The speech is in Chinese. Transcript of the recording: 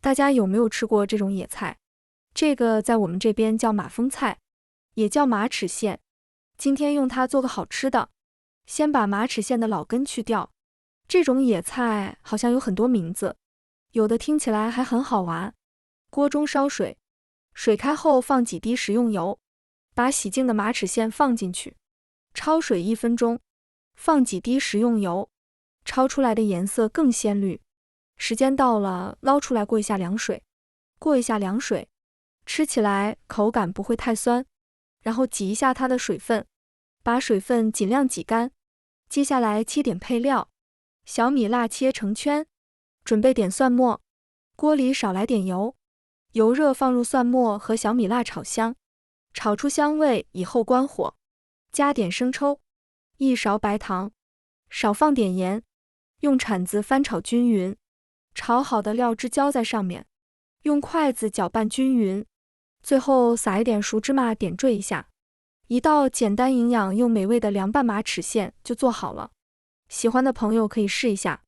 大家有没有吃过这种野菜？这个在我们这边叫马蜂菜，也叫马齿苋。今天用它做个好吃的。先把马齿苋的老根去掉。这种野菜好像有很多名字，有的听起来还很好玩。锅中烧水，水开后放几滴食用油，把洗净的马齿苋放进去，焯水1分钟，放几滴食用油，焯出来的颜色更鲜绿。时间到了，捞出来过一下凉水，吃起来口感不会太酸。然后挤一下它的水分，把水分尽量挤干。接下来切点配料，小米辣切成圈，准备点蒜末，锅里少来点油，油热放入蒜末和小米辣炒香，炒出香味以后关火，加点生抽，1勺白糖，少放点盐，用铲子翻炒均匀，炒好的料汁浇在上面，用筷子搅拌均匀，最后撒一点熟芝麻点缀一下。一道简单营养又美味的凉拌马齿苋就做好了。喜欢的朋友可以试一下。